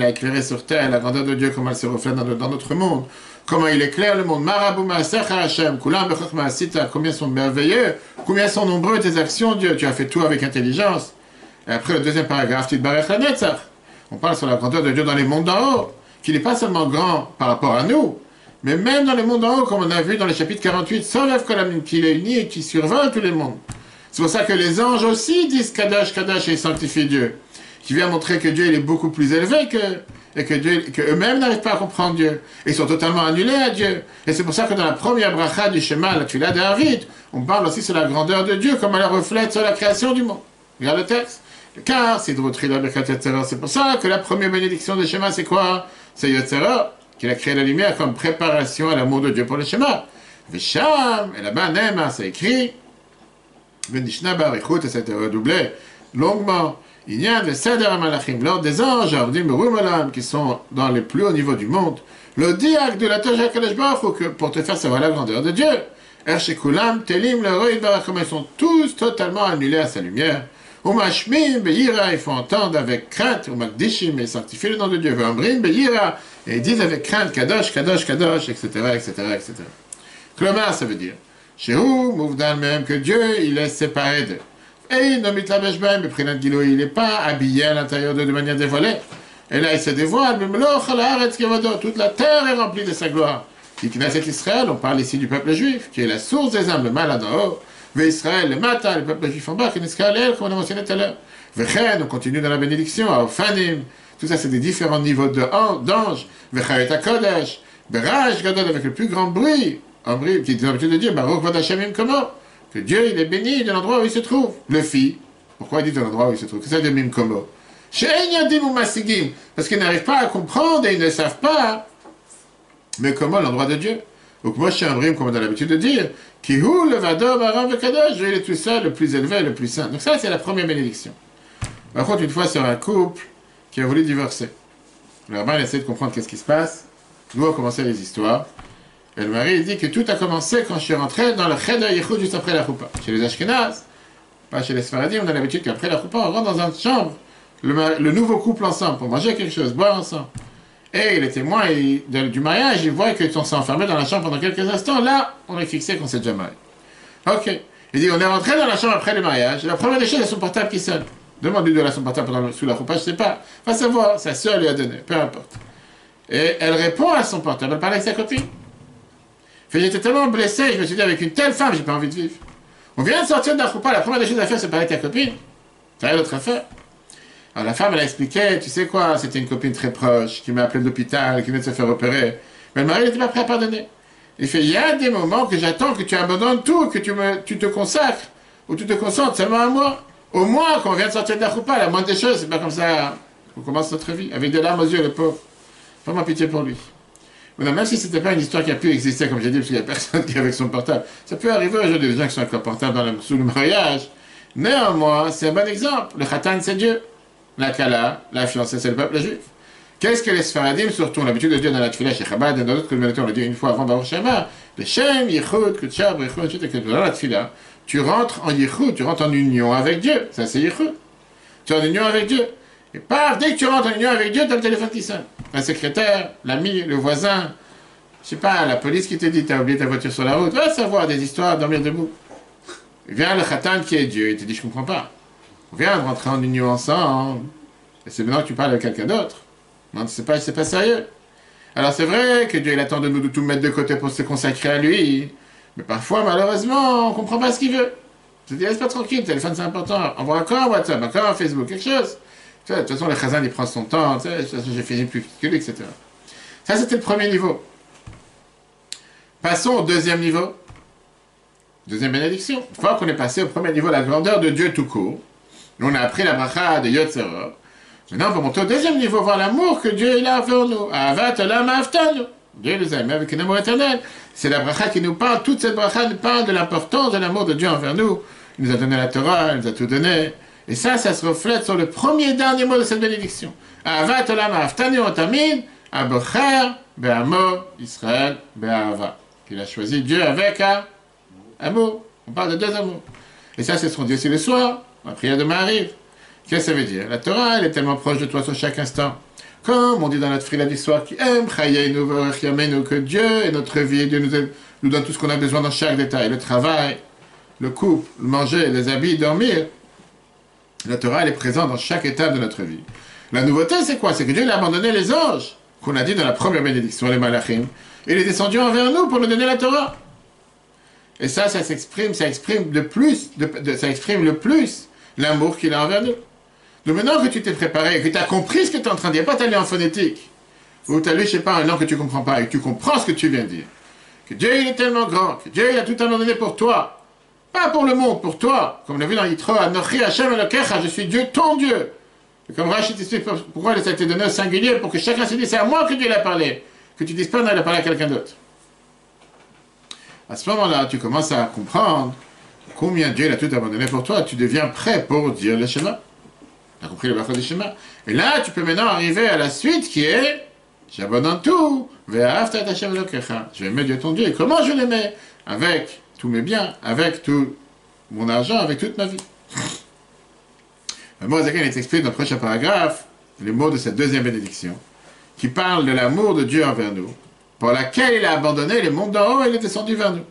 a éclairé sur terre la grandeur de Dieu, comment elle se reflète dans notre monde, comment il éclaire le monde. Combien sont merveilleux, combien sont nombreux tes actions, Dieu, tu as fait tout avec intelligence. Et après le deuxième paragraphe, on parle sur la grandeur de Dieu dans les mondes d'en haut, qu'il n'est pas seulement grand par rapport à nous, mais même dans les mondes d'en haut, comme on a vu dans le chapitre 48, sans lève qu'il est uni et qui survole tous les mondes. C'est pour ça que les anges aussi disent Kadash, Kadash et sanctifie Dieu. Qui vient montrer que Dieu il est beaucoup plus élevé et que eux-mêmes n'arrivent pas à comprendre Dieu. Et ils sont totalement annulés à Dieu. Et c'est pour ça que dans la première bracha du Shema, la Tfila de David, on parle aussi sur la grandeur de Dieu, comme elle reflète sur la création du monde. Regarde le texte. Car c'est pour ça que la première bénédiction du Shema, c'est quoi? C'est Yotzera, qu'il a créé la lumière comme préparation à l'amour de Dieu pour le Shema. Visham, et là-bas, Nema, c'est écrit. Venishna Barichut, et ça a été redoublé longuement. Il y a des Seder Malachim, l'ordre des anges, qui sont dans les plus hauts niveaux du monde. Le diacre de la Toja Kadosh Baruch pour te faire savoir la grandeur de Dieu. Ershekulam, Telim, le Roïd Barachim, ils sont tous totalement annulés à sa lumière. Umashmim, Beira, il faut entendre avec crainte, Umakdishim, et sanctifier le nom de Dieu. Vambrim, Beira, et ils disent avec crainte, Kadosh, Kadosh, Kadosh, etc., etc., etc. Klomar, ça veut dire. Chez vous, Mouvdan même, que Dieu, il est séparé d'eux. Et il n'est pas habillé à l'intérieur d'eux de manière dévoilée. Et là, il se dévoile, toute la terre est remplie de sa gloire. Qui Knesset Israël, on parle ici du peuple juif, qui est la source des âmes, le mal en haut. Israël, le matin, le peuple juif en bas, comme on a mentionné tout à l'heure. Vechen, on continue dans la bénédiction, Aofanim, tout ça c'est des différents niveaux d'anges. Vecharet HaKodesh, Beraj Gadol avec le plus grand bruit, un bruit qui est l'habitude de dire, Baruch Vod Hashem comment que Dieu il est béni de l'endroit où il se trouve. Le fit, pourquoi il dit de l'endroit où il se trouve? Que ça de Mimkomo. Parce qu'ils n'arrivent pas à comprendre et ils ne savent pas, mais comment l'endroit de Dieu. Donc moi je suis un brim, comme on a l'habitude de dire, Kihu le Vadom Aram Vekadosh, Dieu il est tout seul, le plus élevé, le plus saint. Donc ça c'est la première bénédiction. Par contre, une fois sur un couple qui a voulu divorcer. Le rabbin essaie de comprendre qu'est-ce qui se passe. D'où ont commencé les histoires. Et le mari il dit que tout a commencé quand je suis rentré dans le Cheder Yichud juste après la Choupa. Chez les Ashkenaz, pas chez les Sfaradim, on a l'habitude qu'après la Choupa, on rentre dans une chambre, le nouveau couple ensemble, pour manger quelque chose, boire ensemble. Et les témoins du mariage, ils voient qu'ils sont enfermés dans la chambre pendant quelques instants. Là, on est fixé qu'on s'est déjà marié. Ok. Il dit, on est rentré dans la chambre après le mariage. Et la première des choses, c'est son portable qui sonne. Demande-lui de la son portable sous la Choupa, je ne sais pas. Va savoir, sa soeur lui a donné, peu importe. Et elle répond à son portable, elle parle avec sa copine. J'étais tellement blessé, je me suis dit, avec une telle femme, j'ai pas envie de vivre. On vient de sortir de la Choupa, la première des choses à faire, c'est parler avec ta copine. Ça rien d'autre à faire. Alors la femme, elle a expliqué, tu sais quoi, c'était une copine très proche, qui m'a appelé de l'hôpital, qui venait de se faire opérer. Mais le mari n'était pas prêt à pardonner. Il fait, il y a des moments que j'attends que tu abandonnes tout, que tu te consacres, ou tu te concentres seulement à moi. Au moins, quand on vient de sortir de la Choupa, la moindre des choses, c'est pas comme ça qu'on commence notre vie, avec des larmes aux yeux, le pauvre. Vraiment pitié pour lui. Mais même si c'était pas une histoire qui a pu exister, comme j'ai dit, parce qu'il n'y a personne qui est avec son portable, ça peut arriver aujourd'hui, des gens qui sont avec leur portable sous le mariage. Néanmoins, c'est un bon exemple. Le Khatan, c'est Dieu. La Kala, la fiancée, c'est le peuple juif. Qu'est-ce que les Sfaradim, surtout, on a l'habitude de dire dans la Tfilah, chez Chabad et dans d'autres communautés, on l'a dit une fois avant Baruch Shema, le Shem, Yichud, Kutshab, Yichud, etc. Dans la Tfilah, tu rentres en Yichud, tu rentres en union avec Dieu. Ça, c'est Yichud. Tu es en union avec Dieu. Et paf, dès que tu rentres en union avec Dieu, tu as le téléphone qui sonne. Un secrétaire, l'ami, le voisin, je sais pas, la police qui te dit, t'as oublié ta voiture sur la route, va savoir des histoires, dormir debout. Il vient le Khatan qui est Dieu, il te dit, je comprends pas. On vient de rentrer en union ensemble, et c'est maintenant que tu parles avec quelqu'un d'autre. Non, c'est pas sérieux. Alors c'est vrai que Dieu il attend de nous de tout mettre de côté pour se consacrer à lui, mais parfois, malheureusement, on comprend pas ce qu'il veut. Je te dis, laisse pas tranquille, le téléphone c'est important, envoie encore un WhatsApp, encore un Facebook, quelque chose. Tu sais, de toute façon, le Khazan il prend son temps, tu sais, de toute façon j'ai fini plus que lui, etc. Ça c'était le premier niveau. Passons au deuxième niveau. Deuxième bénédiction. Une fois qu'on est passé au premier niveau, la grandeur de Dieu tout court, on a appris la bracha de Yotzerah. Maintenant, on va monter au deuxième niveau, voir l'amour que Dieu il a envers nous. Avat olam ahavtanu. Dieu nous a aimés avec un amour éternel. C'est la bracha qui nous parle, toute cette bracha nous parle de l'importance de l'amour de Dieu envers nous. Il nous a donné la Torah, il nous a tout donné. Et ça se reflète sur le premier et dernier mot de cette bénédiction. Avat olam ahavtanu otamid, abocher be'amo Israël be'ahava. Qu'il a choisi Dieu avec amour. On parle de deux amours. Et ça, c'est ce qu'on dit aussi le soir. La prière de Marie. Qu'est-ce que ça veut dire? La Torah, elle est tellement proche de toi sur chaque instant. Comme on dit dans notre frila du soir, qui aime, que Dieu et notre vie, Dieu nous donne tout ce qu'on a besoin dans chaque détail. Le travail, le couple, le manger, les habits, dormir. La Torah, elle est présente dans chaque étape de notre vie. La nouveauté, c'est quoi? C'est que Dieu il a abandonné les anges, qu'on a dit dans la première bénédiction, les malachim. Il est descendu envers nous pour nous donner la Torah. Et ça exprime le plus l'amour qu'il a envers nous. Donc maintenant que tu t'es préparé, que tu as compris ce que tu es en train de dire, pas t'aller en phonétique, ou tu as lu, je sais pas, un nom que tu comprends pas, et que tu comprends ce que tu viens de dire, que Dieu il est tellement grand, que Dieu il a tout abandonné pour toi, pas pour le monde, pour toi, comme on l'a vu dans Yitro, Anochi Hashem Elokecha, je suis Dieu, ton Dieu. Et comme Rachid explique pourquoi ça a été donné au singulier, pour que chacun se dise, c'est à moi que Dieu l'a parlé, que tu dises pas, non, il a parlé à quelqu'un d'autre. À ce moment-là, tu commences à comprendre combien Dieu a tout abandonné pour toi, tu deviens prêt pour dire le schéma. Tu as compris le bracha du schéma. Et là, tu peux maintenant arriver à la suite qui est j'abandonne tout. Je vais aimer Dieu ton Dieu. Et comment je l'aimais? Avec tous mes biens, avec tout mon argent, avec toute ma vie. Le mot Zaken est expliqué dans le prochain paragraphe, les mots de cette deuxième bénédiction, qui parle de l'amour de Dieu envers nous, pour laquelle il a abandonné les mondes d'en haut et il est descendu vers nous.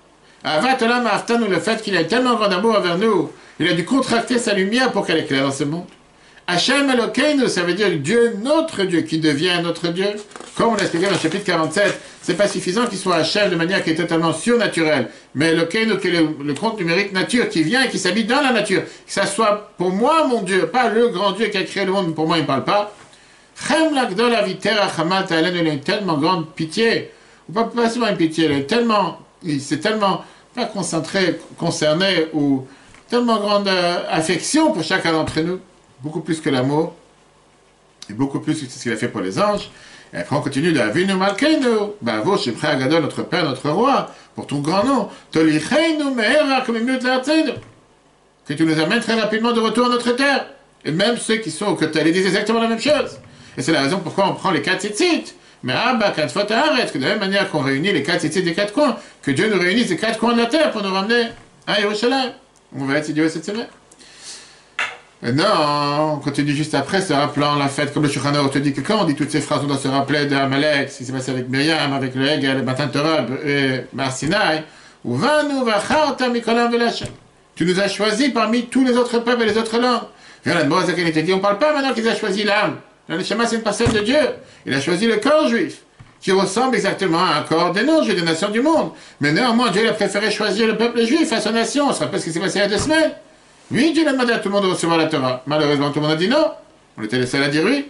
Avat olam ahavtanu, le fait qu'il a tellement grand amour envers nous, il a dû contracter sa lumière pour qu'elle éclaire dans ce monde. Hachem Elokeinu, ça veut dire Dieu, notre Dieu, qui devient notre Dieu. Comme on l'a expliqué dans le chapitre 47, c'est pas suffisant qu'il soit Hachem de manière qui est totalement surnaturelle. Mais Elokeinu, qui est le compte numérique nature, qui vient et qui s'habite dans la nature. Que ça soit pour moi, mon Dieu, pas le grand Dieu qui a créé le monde, mais pour moi, il ne parle pas. Chem l'agdol avitera chamat alen, il a une tellement grande pitié. Ou pas seulement une pitié, il s'est tellement pas concerné, ou tellement grande affection pour chacun d'entre nous. Beaucoup plus que l'amour, et beaucoup plus que ce qu'il a fait pour les anges. Et après on continue de Avinu Malkeinu, Bavo Shemcha Agadol, notre Père, notre Roi, pour ton grand nom, Tolicheinu Me'era Komimut L'artenu, que tu nous amènes très rapidement de retour à notre terre. Et même ceux qui sont aux côtés, ils disent exactement la même chose. Et c'est la raison pourquoi on prend les 4 tzitzit. Mais Abba, 4 fois Ta'aret, que de la même manière qu'on réunit les 4 tzitzit des 4 coins, que Dieu nous réunisse des 4 coins de la terre pour nous ramener à Yerushalayim. On va étudier cette semaine. Non, on continue juste après, se rappelant la fête, comme le Shulchan Aruch te dit que quand on dit toutes ces phrases, on doit se rappeler d'Amalek, ce qui s'est passé avec Myriam, avec le Hegel, le Matan Torah, et Mar Sinai, ou Vanu vacharta mikolam velachem. Tu nous as choisis parmi tous les autres peuples et les autres langues. Regarde, Boazaken te dit, on ne parle pas maintenant qu'il a choisi l'âme. Le Shema, c'est une parcelle de Dieu. Il a choisi le corps juif, qui ressemble exactement à un corps des non-juifs, des nations du monde. Mais néanmoins, Dieu a préféré choisir le peuple juif à son nation. On se rappelle ce qui s'est passé il y a 2 semaines. Oui, Dieu a demandé à tout le monde de recevoir la Torah. Malheureusement, tout le monde a dit non. On était les seuls à dire oui.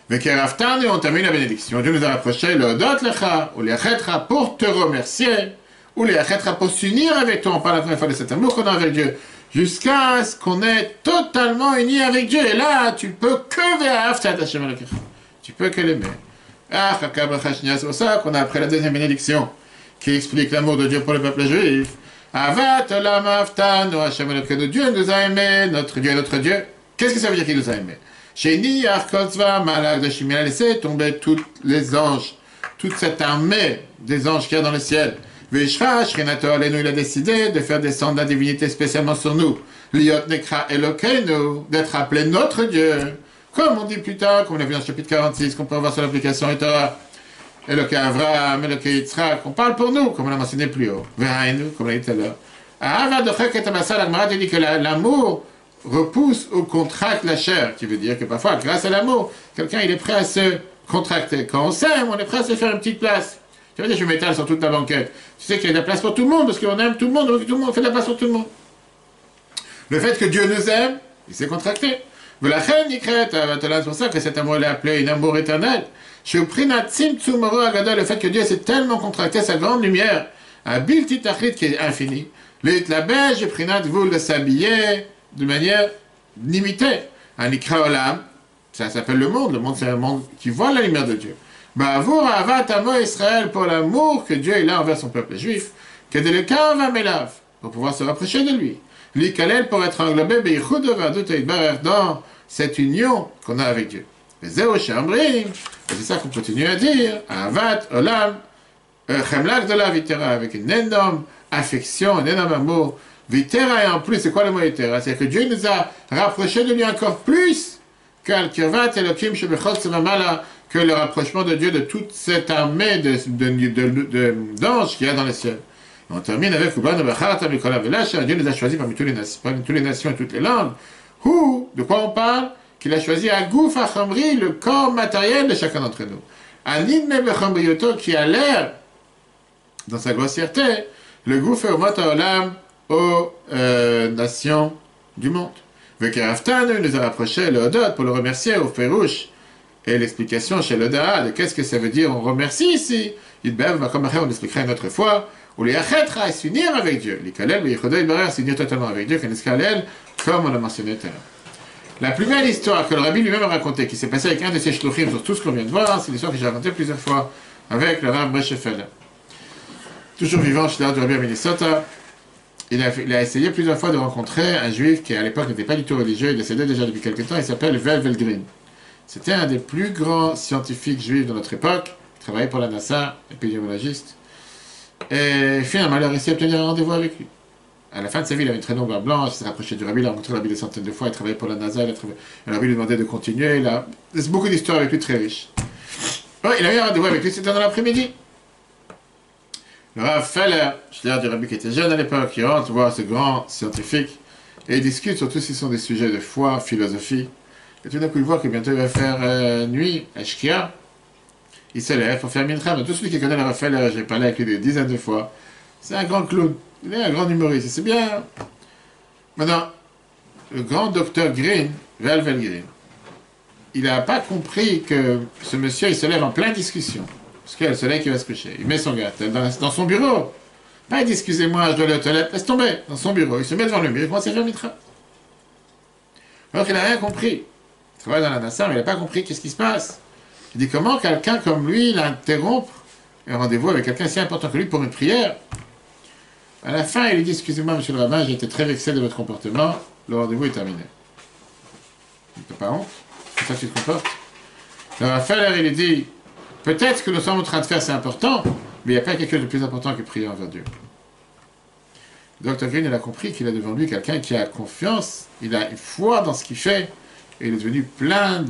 Mais Keraftan, et on termine la bénédiction. Dieu nous a rapproché le Odot Lecha, ou les Achetra pour te remercier, ou les Achetra pour s'unir avec toi. On parle la première fois de cet amour qu'on a avec Dieu, jusqu'à ce qu'on est totalement unis avec Dieu. Et là, tu peux que Ve'aftat Hashem Elokecha. Tu peux que l'aimer. Ah, c'est pour ça qu'on a après la deuxième bénédiction, qui explique l'amour de Dieu pour le peuple juif. Avat olam aftanu Hashem Elokeinu. Dieu nous a aimés, notre Dieu est notre Dieu. Qu'est-ce que ça veut dire qu'il nous a aimés? Sheni Arkotzva Malak de Shimon a laissé tomber tous les anges, toute cette armée des anges qu'il y a dans le ciel. Veshra Shrinato Alenu, il a décidé de faire descendre la divinité spécialement sur nous. Liot Nekra Elokeinu, d'être appelé notre Dieu. Comme on dit plus tard, comme on a vu dans le chapitre 46, qu'on peut voir sur l'application Torah. Eloke Avraham, Eloke Yitzhak, on parle pour nous, comme on l'a mentionné plus haut. Vehainu, comme on l'a dit tout à l'heure. Ava Dochek et Tamasa, l'Agmara dit que l'amour repousse ou contracte la chair, qui veut dire que parfois, grâce à l'amour, quelqu'un il est prêt à se contracter. Quand on s'aime, on est prêt à se faire une petite place. Ça veut dire que je m'étale sur toute la banquette. Tu sais qu'il y a de la place pour tout le monde, parce qu'on aime tout le monde, donc tout le monde fait de la place pour tout le monde. Le fait que Dieu nous aime, il s'est contracté. C'est pour ça que cet amour est appelé un amour éternel. Le fait que Dieu s'est tellement contracté, sa grande lumière, un bilti tachlit qui est infini. La beige prinat vous de s'habiller de manière limitée. Un ikra olam, ça s'appelle le monde c'est un monde qui voit la lumière de Dieu. Ba'avour avat amo Israël, pour l'amour que Dieu a envers son peuple juif, que de le va melav, pour pouvoir se rapprocher de lui. L'ikalel pour être englobé dans cette union qu'on a avec Dieu. C'est ça qu'on continue à dire. Avat olam, chemlak de la vitera, avec une énorme affection, un énorme amour. Vitera, et en plus, c'est quoi le mot vitera? C'est que Dieu nous a rapprochés de lui encore plus que le rapprochement de Dieu de toute cette armée d'anges qu'il y a dans les cieux. On termine avec Dieu nous a choisis parmi toutes les nations et toutes les langues. De quoi on parle? Qu'il a choisi à Gouf Achamri, le corps matériel de chacun d'entre nous. Anin Mebechambrioto, qui a l'air, dans sa grossièreté, le Gouf et Olam aux nations du monde. Vekeraftan nous a rapproché le Odot pour le remercier au Férouche. Et l'explication chez l'Oda de qu'est-ce que ça veut dire on remercie ici. On expliquera une autre fois. Ou les Achetra, s'unir avec Dieu. Les Kalel, les Yechoda, s'unir totalement avec Dieu, comme on l'a mentionné tout à l'heure. La plus belle histoire que le Rabbi lui-même a racontée, qui s'est passée avec un de ses shluchim sur tout ce qu'on vient de voir, c'est l'histoire que j'ai racontée plusieurs fois avec le Rav Breshefeld. Toujours vivant chez le Rabbi à Minnesota, il a essayé plusieurs fois de rencontrer un juif qui à l'époque n'était pas du tout religieux, il décédait déjà depuis quelques temps, il s'appelle Vel Velgrin. C'était un des plus grands scientifiques juifs de notre époque, il travaillait pour la NASA, épidémiologiste, et finalement il a réussi à obtenir un rendez-vous avec lui. À la fin de sa vie, il avait une très longue barbe blanche, il s'est rapproché du Rabbi, il a rencontré le Rabbi des centaines de fois, il travaillait pour la NASA, le Rabbi lui demandait de continuer, il a beaucoup d'histoires avec lui très riches. Ouais, il a eu un rendez-vous avec lui, c'était dans l'après-midi. Le Rav Feller, je l'ai du Rabbi qui était jeune à l'époque, qui rentre voir ce grand scientifique, Et ils discutent, surtout si ce sont des sujets de foi, philosophie. Et tout d'un coup, il voit que bientôt il va faire nuit à Shkia. Il se lève pour faire mincha. Mais tout celui qui connaît le Raphaël, j'ai parlé avec lui des dizaines de fois. C'est un grand clown. Il est un grand humoriste. C'est bien. Maintenant, le grand docteur Green, Velvel Green, il n'a pas compris que ce monsieur, il se lève en pleine discussion. Parce qu'il y a le soleil qui va se coucher. Il met son gars dans son bureau. Pas il dit, excusez-moi, je dois aller aux toilettes. Laisse tomber. Dans son bureau. Il se met devant le mur. Il commence à faire mitra. Alors qu'il n'a rien compris. Il travaille dans la NASA, mais il n'a pas compris qu'est-ce qui se passe. Il dit, comment quelqu'un comme lui, il interrompt un rendez-vous avec quelqu'un si important que lui pour une prière. À la fin, il lui dit, excusez-moi, monsieur le rabbin, j'ai été très vexé de votre comportement. Le rendez-vous est terminé. Tu n'as pas honte? C'est ça que tu te comportes? Le Raphaël, il lui dit, peut-être ce que nous sommes en train de faire, c'est important, mais il n'y a pas quelque chose de plus important que prier envers Dieu. Le Dr Green, il a compris qu'il a devant lui quelqu'un qui a confiance, il a une foi dans ce qu'il fait, et il est devenu plein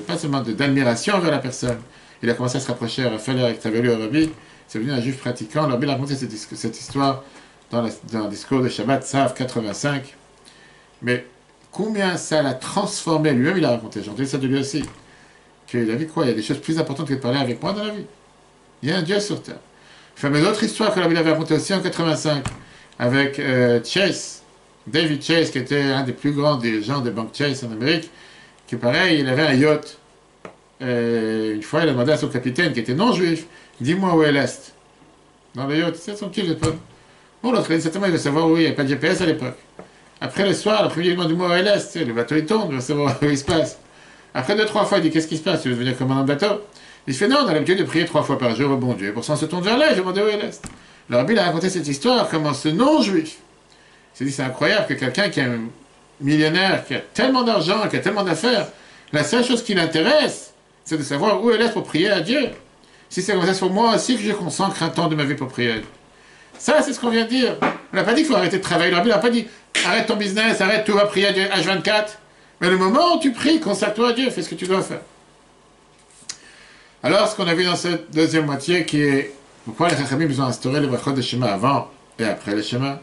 pas seulement d'admiration envers la personne. Il a commencé à se rapprocher à Raphaël avec Tavelu Arabi, c'est devenu un juif pratiquant. Alors, il a raconté cette histoire dans le discours de Shabbat, Sav 85. Mais combien ça l'a transformé, lui-même il a raconté, j'ai entendu ça de lui aussi, qu'il a vu quoi, il y a des choses plus importantes que de parler avec moi dans la vie. Il y a un Dieu sur terre. Enfin, mais d'autres histoires que la Bible avait racontées aussi en 85, avec Chase, David Chase, qui était un des plus grands dirigeants de banque Chase en Amérique, qui pareil, il avait un yacht. Une fois, il a demandé à son capitaine, qui était non-juif, dis-moi où est l'Est. Dans le yacht, c'est son petit l'époque. Bon, l'autre, certainement, il veut savoir où il n'y avait pas de GPS à l'époque. Après le soir, l'après-midi, il demande dis-moi où est l'Est. Le bateau, il tourne, il veut savoir où il se passe. Après 2-3 fois, il dit qu'est-ce qui se passe? Tu veux devenir commandant de bateau? Il fait non, on a l'habitude de prier 3 fois par jour au bon Dieu. Pour ça, on se tourne vers là, je demande où est l'Est. Le Rabbi a raconté cette histoire, comment ce non-juif. Il s'est dit c'est incroyable que quelqu'un qui est un millionnaire, qui a tellement d'argent, qui a tellement d'affaires, la seule chose qui l'intéresse, c'est de savoir où est l'Est pour prier à Dieu. Si c'est comme ça, c'est pour moi aussi que je consacre un temps de ma vie pour prier à Dieu. Ça, c'est ce qu'on vient de dire. On n'a pas dit qu'il faut arrêter de travailler. Le Rabbi n'a pas dit arrête ton business, arrête tout, va prier à Dieu H24. Mais le moment où tu pries, consacre-toi à Dieu, fais ce que tu dois faire. Alors, ce qu'on a vu dans cette deuxième moitié, qui est pourquoi les Chachamim ont instauré les brachot de Shema avant et après le Shema.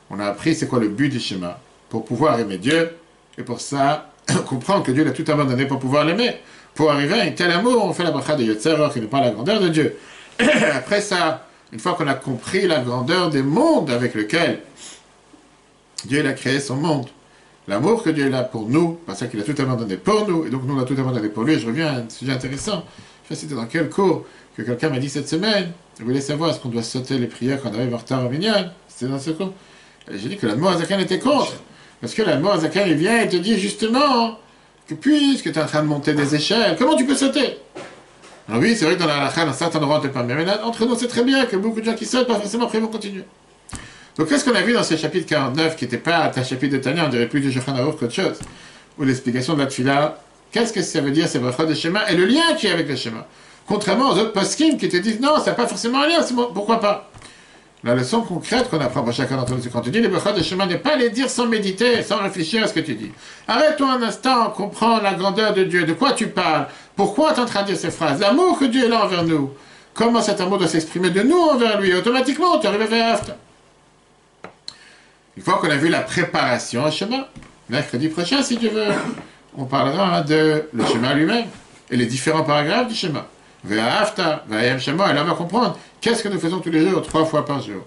On a appris c'est quoi le but du Shema, pour pouvoir aimer Dieu, et pour ça, comprendre que Dieu l'a tout abandonné pour pouvoir l'aimer. Pour arriver à un tel amour, on fait la bracha de Yotzer, qui n'est pas la grandeur de Dieu. Après ça, une fois qu'on a compris la grandeur des mondes avec lesquels Dieu a créé son monde, l'amour que Dieu a pour nous, parce qu'il a tout abandonné pour nous, et donc nous on a tout abandonné pour lui. Et je reviens à un sujet intéressant. Je sais c'était dans quel cours que quelqu'un m'a dit cette semaine, je voulais savoir est-ce qu'on doit sauter les prières quand on arrive en retard au minyan. C'était dans ce cours. Et j'ai dit que l'Admor Azakan était contre. Parce que l'Admor Azakan, il vient et te dit justement que puisque tu es en train de monter des échelles, comment tu peux sauter? Alors oui, c'est vrai que dans la halakha, dans certains endroits, on ne te parle. Mais là, entre nous, c'est très bien que beaucoup de gens qui sautent, pas forcément après vont continuer. Donc qu'est-ce qu'on a vu dans ce chapitre 49, qui n'était pas un chapitre de Tanya, on dirait plus du Shulchan Aruch qu'autre chose, ou l'explication de la Tfila, qu'est-ce que ça veut dire ces brachot de Shema, et le lien qui est avec le Shema. Contrairement aux autres poskim qui te disent non, ça n'a pas forcément un lien, bon, pourquoi pas? La leçon concrète qu'on apprend pour chacun d'entre nous, c'est quand tu dis les brachot de Shema, ne pas les dire sans méditer, sans réfléchir à ce que tu dis. Arrête-toi un instant, comprends la grandeur de Dieu, de quoi tu parles, pourquoi tu es en train de dire ces phrases, l'amour que Dieu a envers nous, comment cet amour doit s'exprimer de nous envers lui, automatiquement, tu arrives à faire Hafta. Une fois qu'on a vu la préparation au Shema, mercredi prochain, si Dieu veut, on parlera de le Shema lui-même et les différents paragraphes du Shema. Ve'afta, ve'ayem Shema, et là on va comprendre qu'est-ce que nous faisons tous les jours, 3 fois par jour.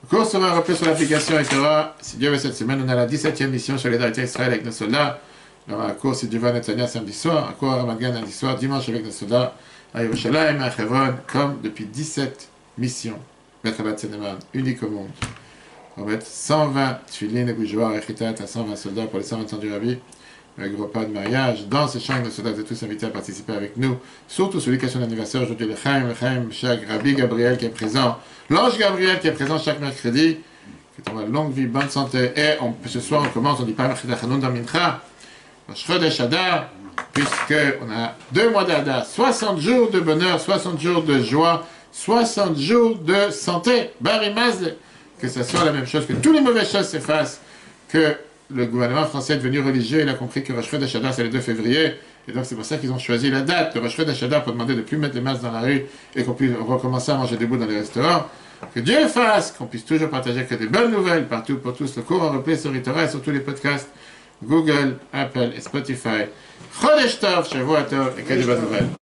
Le cours sera rappelé sur l'application et sera, si Dieu veut, cette semaine, on a la 17e mission sur les Daïta Israël avec nos soldats. Il y aura un cours, si Dieu veut, à Netanya samedi soir, un cours à Ramadan lundi soir, dimanche avec nos soldats à Yerushalayim et à Hebron, comme depuis 17 missions. Bechabat Seneman, unique au monde. On va mettre 120 tfilines et bougeoirs et chitat à 120 soldats pour les 120 ans du Rabbi. Avec repas de mariage. Dans ce champ, nos soldats étaient tous invités à participer avec nous. Surtout celui qui a son anniversaire aujourd'hui, le Chaim, chaque Rabbi Gabriel qui est présent. L'ange Gabriel qui est présent chaque mercredi. Que tu aies longue vie, bonne santé. Et ce soir, on commence, on dit pas Mercredi Chanoun dans Mincha. Chodesh Adar, puisqu'on a 2 mois d'Adar, 60 jours de bonheur, 60 jours de joie, 60 jours de santé. Barimaz, que ce soit la même chose, que toutes les mauvaises choses s'effacent, que le gouvernement français est devenu religieux, il a compris que Rosh Chodesh Adar c'est le 2 février, et donc c'est pour ça qu'ils ont choisi la date de Rosh Chodesh Adar pour demander de ne plus mettre les masques dans la rue et qu'on puisse recommencer à manger debout dans les restaurants. Que Dieu fasse qu'on puisse toujours partager que des bonnes nouvelles partout pour tous. Le cours en replay sur Ritora et sur tous les podcasts Google, Apple et Spotify. Chodesh Tov, Shavua Tov et que des bonnes nouvelles.